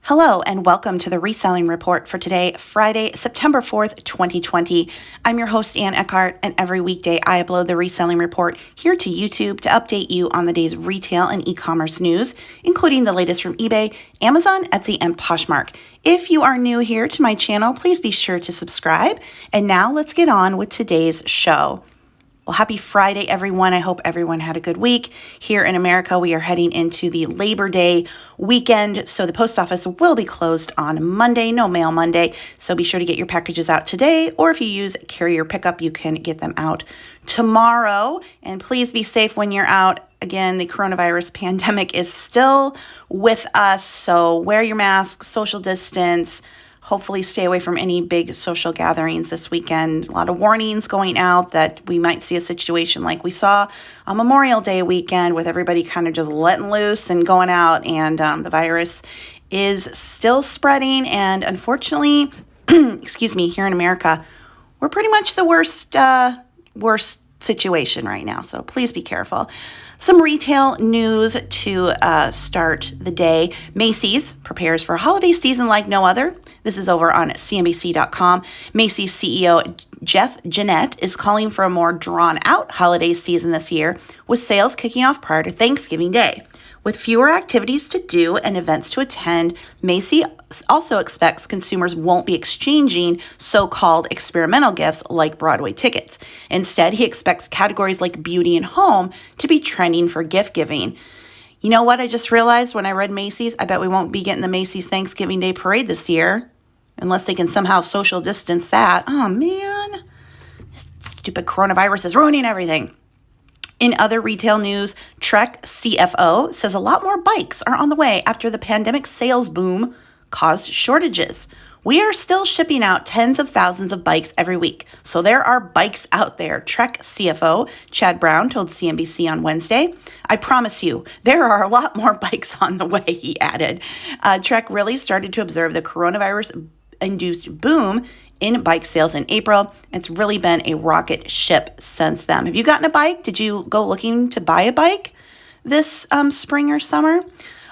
Hello and welcome to the Reselling Report for today, Friday, September 4th, 2020. I'm your host, Ann Eckhart, and every weekday I upload the Reselling Report here to YouTube to update you on the day's retail and e-commerce news, including the latest from eBay, Amazon, Etsy, and Poshmark. If you are new here to my channel, please be sure to subscribe. And now let's get on with today's show. Well, happy Friday, everyone. I hope everyone had a good week. Here in America, we are heading into the Labor Day weekend, so the post office will be closed on Monday, no mail Monday, so be sure to get your packages out today, or if you use carrier pickup, you can get them out tomorrow. And please be safe when you're out. Again, the coronavirus pandemic is still with us, so wear your mask, social distance. Hopefully stay away from any big social gatherings this weekend. A lot of warnings going out that we might see a situation like we saw on Memorial Day weekend with everybody kind of just letting loose and going out, and the virus is still spreading. And unfortunately, here in America, we're pretty much the worst situation right now. So please be careful. Some retail news to start the day. Macy's prepares for a holiday season like no other. This is over on CNBC.com. Macy's CEO Jeff Gennette is calling for a more drawn-out holiday season this year, with sales kicking off prior to Thanksgiving Day. With fewer activities to do and events to attend, Macy's also expects consumers won't be exchanging so-called experimental gifts like Broadway tickets. Instead, he expects categories like beauty and home to be trending for gift giving. You know what I just realized when I read Macy's? I bet we won't be getting the Macy's Thanksgiving Day Parade this year, unless they can somehow social distance that. Oh man, this stupid coronavirus is ruining everything. In other retail news, Trek CFO says a lot more bikes are on the way after the pandemic sales boom caused shortages. We are still shipping out tens of thousands of bikes every week, so there are bikes out there, Trek CFO Chad Brown told CNBC on Wednesday. I promise you, there are a lot more bikes on the way, he added. Trek really started to observe the coronavirus-induced boom in bike sales in April. It's really been a rocket ship since then. Have you gotten a bike? Did you go looking to buy a bike this spring or summer?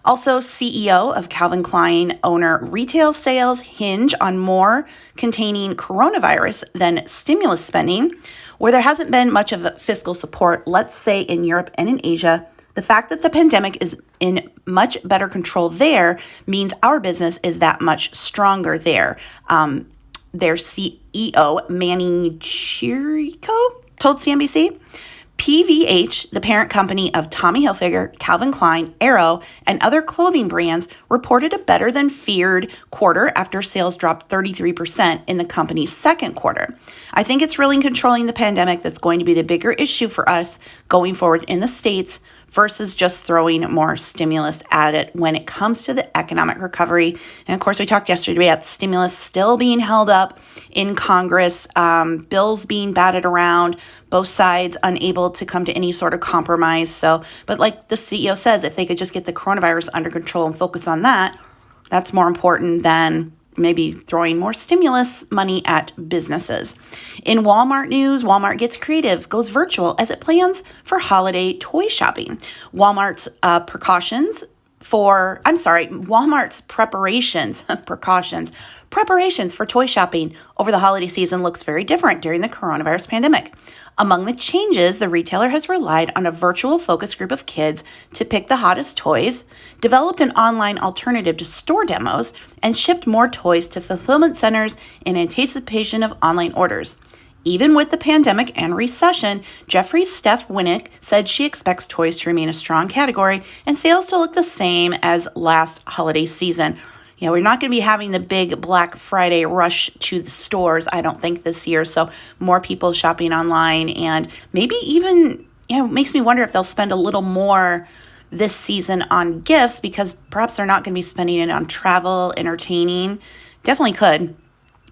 Also, CEO of Calvin Klein owner retail sales hinge on more containing coronavirus than stimulus spending. Where there hasn't been much of a fiscal support, let's say in Europe and in Asia, the fact that the pandemic is in much better control there means our business is that much stronger there. Their CEO, Manny Chirico, told CNBC. PVH, the parent company of Tommy Hilfiger, Calvin Klein, Arrow, and other clothing brands, reported a better than feared quarter after sales dropped 33% in the company's second quarter. I think it's really controlling the pandemic that's going to be the bigger issue for us going forward in the States versus just throwing more stimulus at it when it comes to the economic recovery. And of course, we talked yesterday about stimulus still being held up in Congress, bills being batted around, both sides unable to come to any sort of compromise. But like the CEO says, if they could just get the coronavirus under control and focus on that, that's more important than maybe throwing more stimulus money at businesses. In Walmart news, Walmart gets creative, goes virtual as it plans for holiday toy shopping. Walmart's preparations for toy shopping over the holiday season looks very different during the coronavirus pandemic. Among the changes, the retailer has relied on a virtual focus group of kids to pick the hottest toys, developed an online alternative to store demos, and shipped more toys to fulfillment centers in anticipation of online orders. Even with the pandemic and recession, Jeffrey's Steph Winnick said she expects toys to remain a strong category and sales to look the same as last holiday season. You know, we're not going to be having the big Black Friday rush to the stores, I don't think, this year. So more people shopping online, and maybe even, makes me wonder if they'll spend a little more this season on gifts because perhaps they're not going to be spending it on travel, entertaining. Definitely could.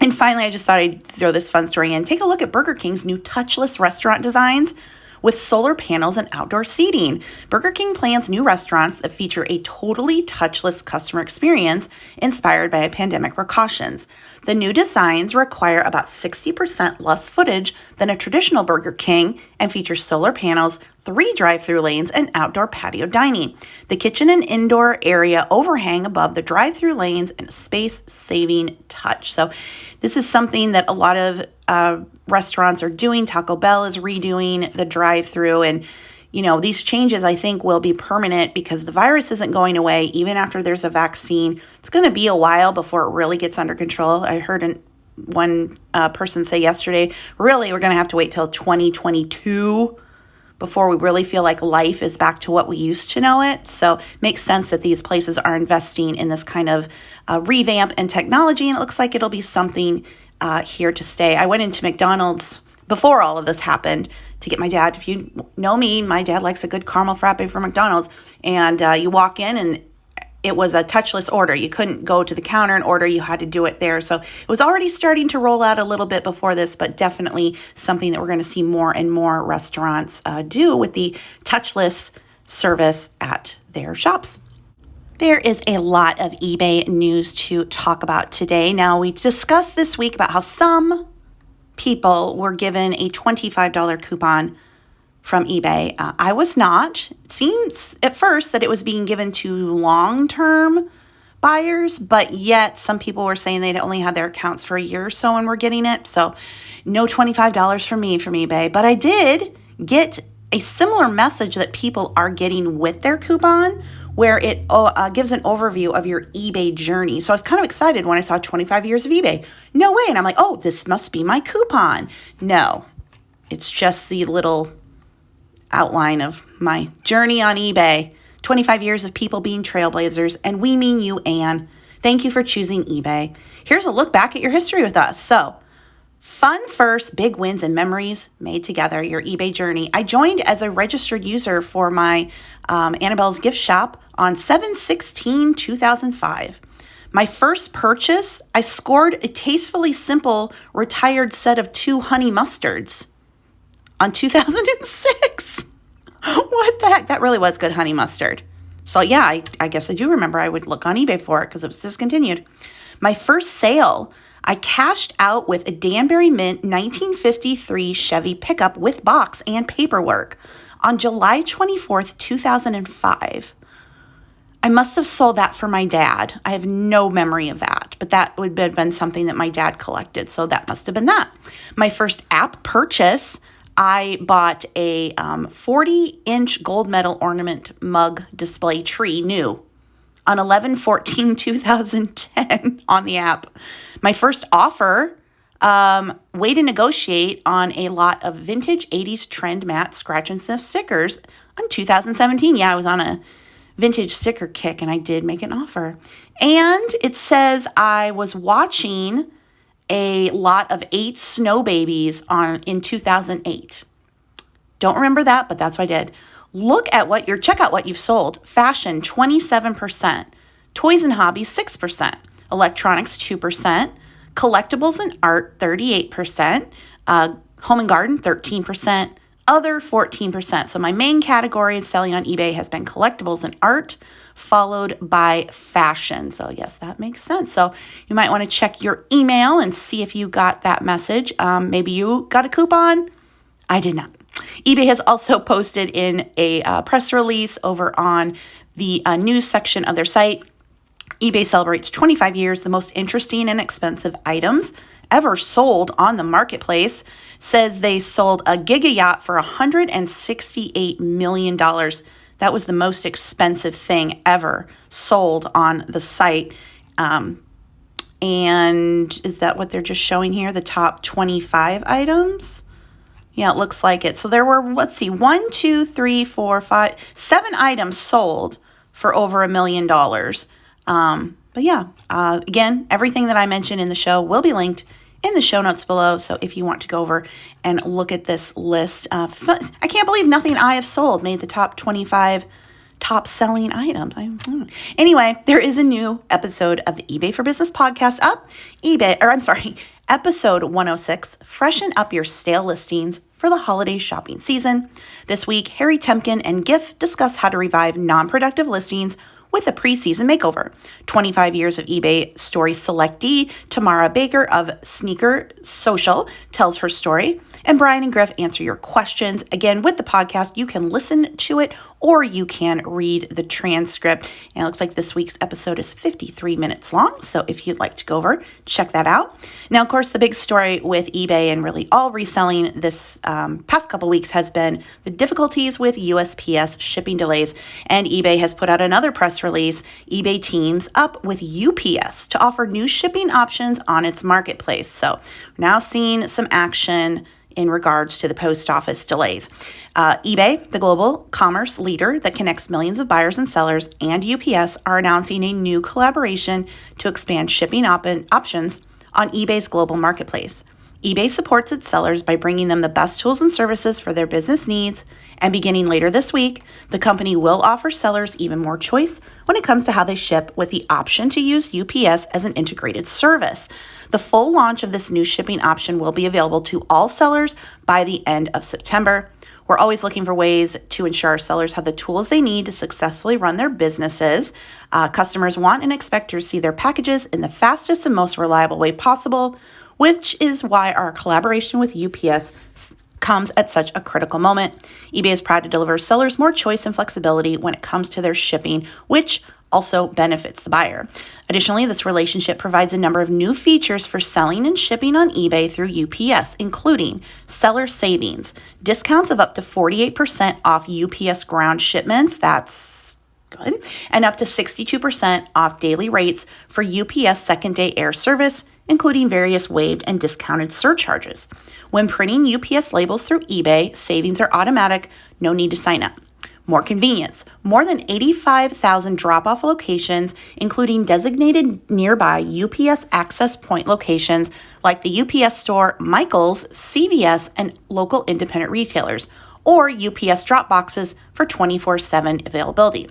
And finally, I just thought I'd throw this fun story in. Take a look at Burger King's new touchless restaurant designs with solar panels and outdoor seating. Burger King plans new restaurants that feature a totally touchless customer experience inspired by pandemic precautions. The new designs require about 60% less footage than a traditional Burger King and feature solar panels, 3 drive-through lanes, and outdoor patio dining. The kitchen and indoor area overhang above the drive-through lanes and a space-saving touch. So this is something that a lot of restaurants are doing. Taco Bell is redoing the drive-through, and these changes I think will be permanent because the virus isn't going away even after there's a vaccine. It's going to be a while before it really gets under control. I heard one person say yesterday, really, we're going to have to wait till 2022 before we really feel like life is back to what we used to know it. So it makes sense that these places are investing in this kind of revamp and technology, and it looks like it'll be something here to stay. I went into McDonald's before all of this happened to get my dad. If you know me, my dad likes a good caramel frappe from McDonald's, and you walk in and it was a touchless order. You couldn't go to the counter and order. You had to do it there. So it was already starting to roll out a little bit before this, but definitely something that we're going to see more and more restaurants do with the touchless service at their shops. There is a lot of eBay news to talk about today. Now, we discussed this week about how some people were given a $25 coupon from eBay. I was not. It seems at first that it was being given to long-term buyers, but yet some people were saying they'd only had their accounts for a year or so and were getting it. So no $25 from me from eBay, but I did get a similar message that people are getting with their coupon where it gives an overview of your eBay journey. So I was kind of excited when I saw 25 years of eBay. No way. And I'm like, oh, this must be my coupon. No, it's just the little outline of my journey on eBay. 25 years of people being trailblazers, and we mean you, Anne. Thank you for choosing eBay. Here's a look back at your history with us. So, fun first, big wins and memories made together, your eBay journey. I joined as a registered user for my Annabelle's gift shop on 7/16/2005. My first purchase, I scored a tastefully simple retired set of 2 honey mustards on 2006. What the heck? That really was good honey mustard. So yeah, I guess I do remember I would look on eBay for it because it was discontinued. My first sale, I cashed out with a Danbury Mint 1953 Chevy pickup with box and paperwork on July 24th, 2005. I must have sold that for my dad. I have no memory of that, but that would have been something that my dad collected, so that must have been that. My first app purchase, I bought a 40-inch gold medal ornament mug display tree new on 11/14/2010 on the app. My first offer, way to negotiate on a lot of vintage 80s trend matte scratch and sniff stickers on 2017. Yeah, I was on a vintage sticker kick and I did make an offer. And it says I was watching a lot of 8 snow babies in 2008. Don't remember that, but that's what I did. Check out what you've sold. Fashion, 27%. Toys and hobbies, 6%. Electronics, 2%. Collectibles and art, 38%. Home and garden, 13%. Other, 14%. So my main category is selling on eBay has been collectibles and art, followed by fashion. So yes, that makes sense. So you might want to check your email and see if you got that message. Maybe you got a coupon. I did not. eBay has also posted in a press release over on the news section of their site. eBay celebrates 25 years, the most interesting and expensive items ever sold on the marketplace. Says they sold a Giga Yacht for $168 million. That was the most expensive thing ever sold on the site. And is that what they're just showing here? The top 25 items? Yeah, it looks like it. So there were, 7 items sold for over $1 million. But yeah, again, everything that I mentioned in the show will be linked in the show notes below. So if you want to go over and look at this list, I can't believe nothing I have sold made the top 25 top selling items. Anyway, there is a new episode of the eBay for Business podcast up. Episode 106, freshen up your stale listings for the holiday shopping season. This week, Harry Temkin and GIF discuss how to revive non-productive listings with a preseason makeover. 25 years of eBay story selectee Tamara Baker of Sneaker Social tells her story, and Brian and Griff answer your questions. Again, with the podcast, you can listen to it or you can read the transcript. And it looks like this week's episode is 53 minutes long. So if you'd like to go over, check that out. Now, of course, the big story with eBay and really all reselling this past couple weeks has been the difficulties with USPS shipping delays. And eBay has put out another press release. eBay teams up with UPS to offer new shipping options on its marketplace. So we're now seeing some action in regards to the post office delays. eBay, the global commerce leader that connects millions of buyers and sellers, and UPS are announcing a new collaboration to expand shipping options on eBay's global marketplace. eBay supports its sellers by bringing them the best tools and services for their business needs, and beginning later this week, the company will offer sellers even more choice when it comes to how they ship, with the option to use UPS as an integrated service. The full launch of this new shipping option will be available to all sellers by the end of September. We're always looking for ways to ensure our sellers have the tools they need to successfully run their businesses. Customers want and expect to receive their packages in the fastest and most reliable way possible, which is why our collaboration with UPS comes at such a critical moment. eBay is proud to deliver sellers more choice and flexibility when it comes to their shipping, which also benefits the buyer. Additionally, this relationship provides a number of new features for selling and shipping on eBay through UPS, including seller savings, discounts of up to 48% off UPS ground shipments, that's good, and up to 62% off daily rates for UPS second-day air service, including various waived and discounted surcharges. When printing UPS labels through eBay, savings are automatic, no need to sign up. More convenience. More than 85,000 drop-off locations, including designated nearby UPS access point locations like the UPS Store, Michaels, CVS, and local independent retailers, or UPS drop boxes for 24/7 availability.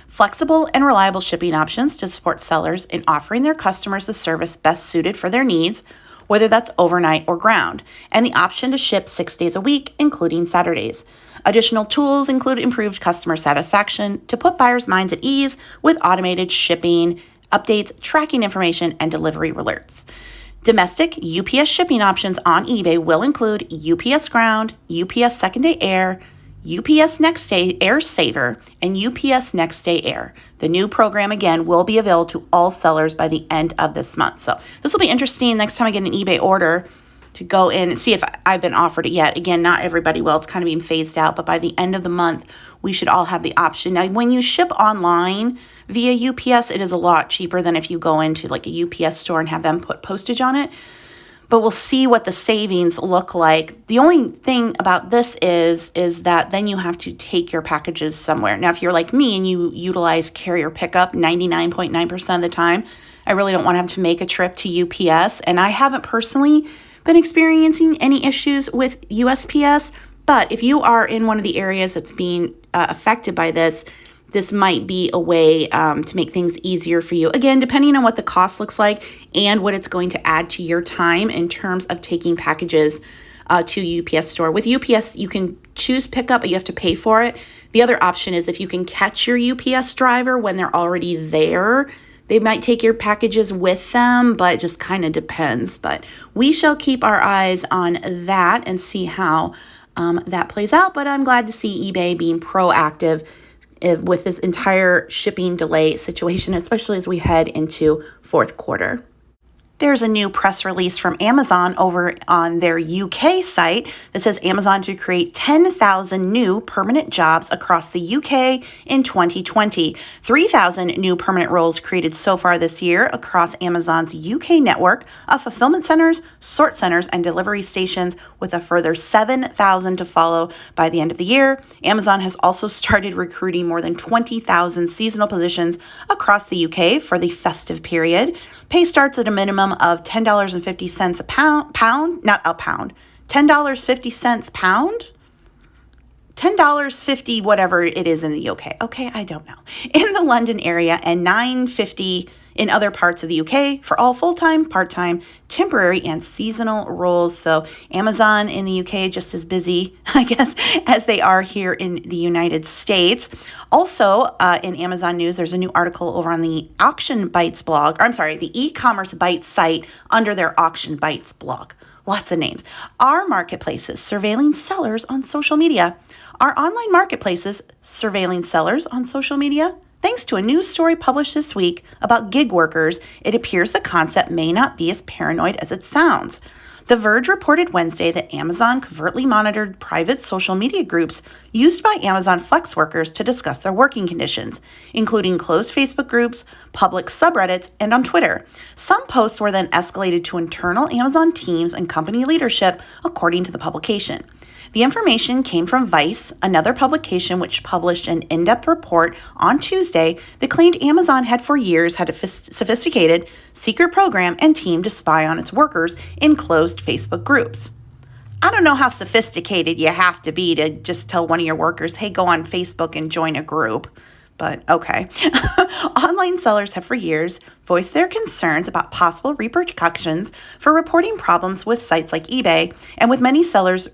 Flexible and reliable shipping options to support sellers in offering their customers the service best suited for their needs, whether that's overnight or ground, and the option to ship 6 days a week, including Saturdays. Additional tools include improved customer satisfaction to put buyers' minds at ease with automated shipping, updates, tracking information, and delivery alerts. Domestic UPS shipping options on eBay will include UPS Ground, UPS Second Day Air, UPS Next Day Air Saver, and UPS Next Day Air. The new program, again, will be available to all sellers by the end of this month. So this will be interesting next time I get an eBay order to go in and see if I've been offered it yet. Again, not everybody will. It's kind of being phased out, but by the end of the month, we should all have the option. Now, when you ship online via UPS, it is a lot cheaper than if you go into like a UPS store and have them put postage on it. But we'll see what the savings look like. The only thing about this is that then you have to take your packages somewhere. Now, if you're like me and you utilize carrier pickup 99.9% of the time, I really don't want to have to make a trip to UPS. And I haven't personally been experiencing any issues with USPS. But if you are in one of the areas that's being affected by this, this might be a way to make things easier for you. Again, depending on what the cost looks like and what it's going to add to your time in terms of taking packages to UPS store. With UPS, you can choose pickup, but you have to pay for it. The other option is if you can catch your UPS driver when they're already there, they might take your packages with them, but it just kind of depends. But we shall keep our eyes on that and see how that plays out. But I'm glad to see eBay being proactive with this entire shipping delay situation, especially as we head into fourth quarter. There's a new press release from Amazon over on their UK site that says Amazon to create 10,000 new permanent jobs across the UK in 2020. 3,000 new permanent roles created so far this year across Amazon's UK network of fulfillment centers, sort centers, and delivery stations, with a further 7,000 to follow by the end of the year. Amazon has also started recruiting more than 20,000 seasonal positions across the UK for the festive period. Pay starts at a minimum of $10.50 a pound, not a pound, $10.50 pound? $10.50 whatever it is in the UK. Okay, I don't know. In the London area, and $9.50 in other parts of the UK for all full-time, part-time, temporary, and seasonal roles. So Amazon in the UK just as busy, I guess, as they are here in the United States. Also, in Amazon news, there's a new article over on the Auction Bites blog, the e-commerce Bites site under their Auction Bites blog. Lots of names. Are marketplaces surveilling sellers on social media? Are online marketplaces surveilling sellers on social media? Thanks to a news story published this week about gig workers, it appears the concept may not be as paranoid as it sounds. The Verge reported Wednesday that Amazon covertly monitored private social media groups used by Amazon Flex workers to discuss their working conditions, including closed Facebook groups, public subreddits, and on Twitter. Some posts were then escalated to internal Amazon teams and company leadership, according to the publication. The information came from Vice, another publication which published an in-depth report on Tuesday that claimed Amazon had for years had a sophisticated secret program and team to spy on its workers in closed Facebook groups. I don't know how sophisticated you have to be to just tell one of your workers, hey, go on Facebook and join a group. But okay. Online sellers have for years voiced their concerns about possible repercussions for reporting problems with sites like eBay, and with many sellers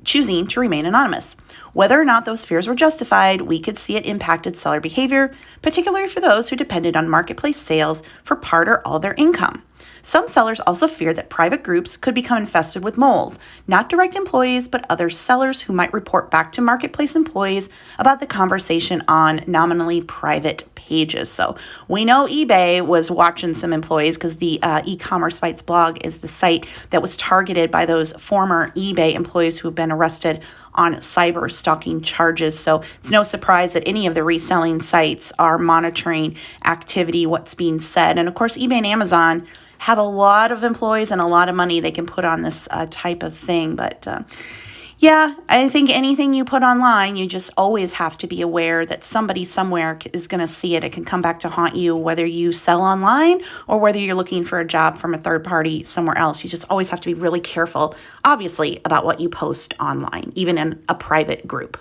choosing to remain anonymous. Whether or not those fears were justified, we could see it impacted seller behavior, particularly for those who depended on marketplace sales for part or all their income. Some sellers also feared that private groups could become infested with moles, not direct employees, but other sellers who might report back to marketplace employees about the conversation on nominally private pages. So we know eBay was watching some employees because the e-commerce Bites blog is the site that was targeted by those former eBay employees who have been arrested on cyber stalking charges. So it's no surprise that any of the reselling sites are monitoring activity, what's being said. And of course, eBay and Amazon have a lot of employees and a lot of money they can put on this type of thing. But yeah, I think anything you put online, you just always have to be aware that somebody somewhere is going to see it. It can come back to haunt you, whether you sell online or whether you're looking for a job from a third party somewhere else. You just always have to be really careful, obviously, about what you post online, even in a private group.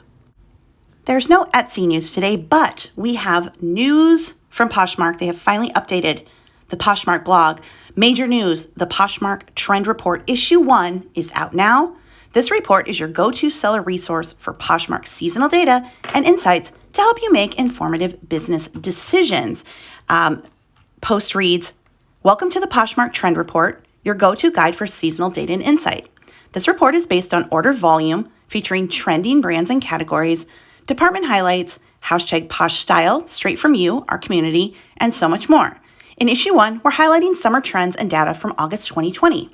There's no Etsy news today, but we have news from Poshmark. They have finally updated the Poshmark blog. Major news, the Poshmark Trend Report Issue 1 is out now. This report is your go-to seller resource for Poshmark seasonal data and insights to help you make informative business decisions. Post reads, welcome to the Poshmark Trend Report, your go-to guide for seasonal data and insight. This report is based on order volume, featuring trending brands and categories, department highlights, hashtag Posh Style, straight from you, our community, and so much more. In Issue 1, we're highlighting summer trends and data from August 2020.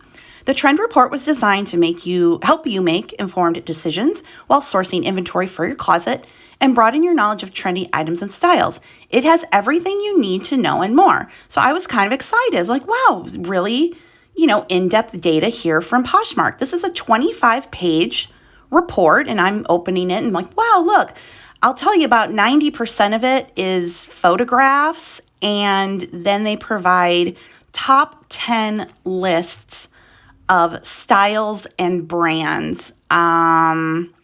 The trend report was designed to help you make informed decisions while sourcing inventory for your closet and broaden your knowledge of trendy items and styles. It has everything you need to know and more. So I was kind of excited. I was like, wow, really, in-depth data here from Poshmark. This is a 25-page report, and I'm opening it and I'm like, wow, look, I'll tell you about 90% of it is photographs, and then they provide top 10 lists of styles and brands, top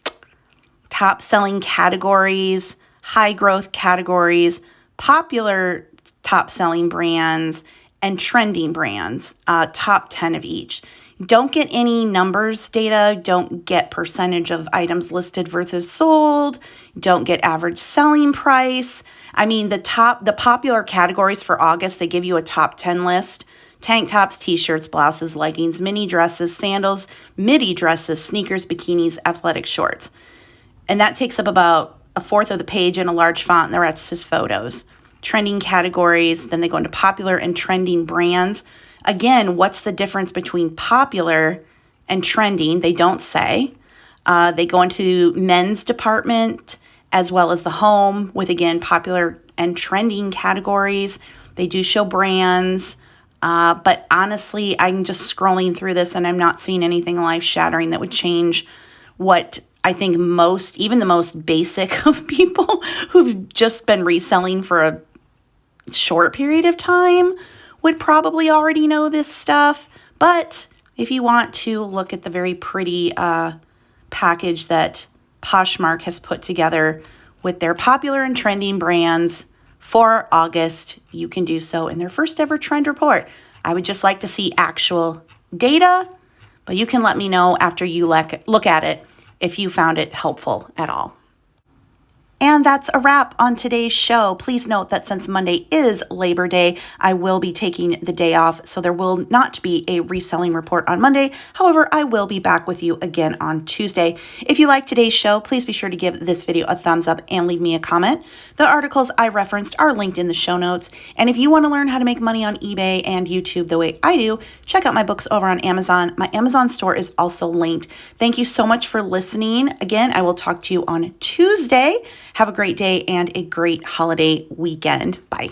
selling categories, high growth categories, popular top selling brands, and trending brands, top 10 of each. Don't get any numbers data, don't get percentage of items listed versus sold, don't get average selling price. I mean, the popular categories for August, they give you a top 10 list. Tank tops, t-shirts, blouses, leggings, mini dresses, sandals, midi dresses, sneakers, bikinis, athletic shorts. And that takes up about a fourth of the page in a large font, and the rest is photos. Trending categories, then they go into popular and trending brands. Again, what's the difference between popular and trending? They don't say. They go into men's department as well as the home with, again, popular and trending categories. They do show brands. But honestly, I'm just scrolling through this and I'm not seeing anything life-shattering that would change what I think even the most basic of people who've just been reselling for a short period of time would probably already know this stuff. But if you want to look at the very pretty package that Poshmark has put together with their popular and trending brands for August, you can do so in their first ever trend report. I would just like to see actual data, but you can let me know after you look at it if you found it helpful at all. And that's a wrap on today's show. Please note that since Monday is Labor Day, I will be taking the day off, so there will not be a reselling report on Monday. However, I will be back with you again on Tuesday. If you like today's show, please be sure to give this video a thumbs up and leave me a comment. The articles I referenced are linked in the show notes. And if you want to learn how to make money on eBay and YouTube the way I do, check out my books over on Amazon. My Amazon store is also linked. Thank you so much for listening. Again, I will talk to you on Tuesday. Have a great day and a great holiday weekend. Bye.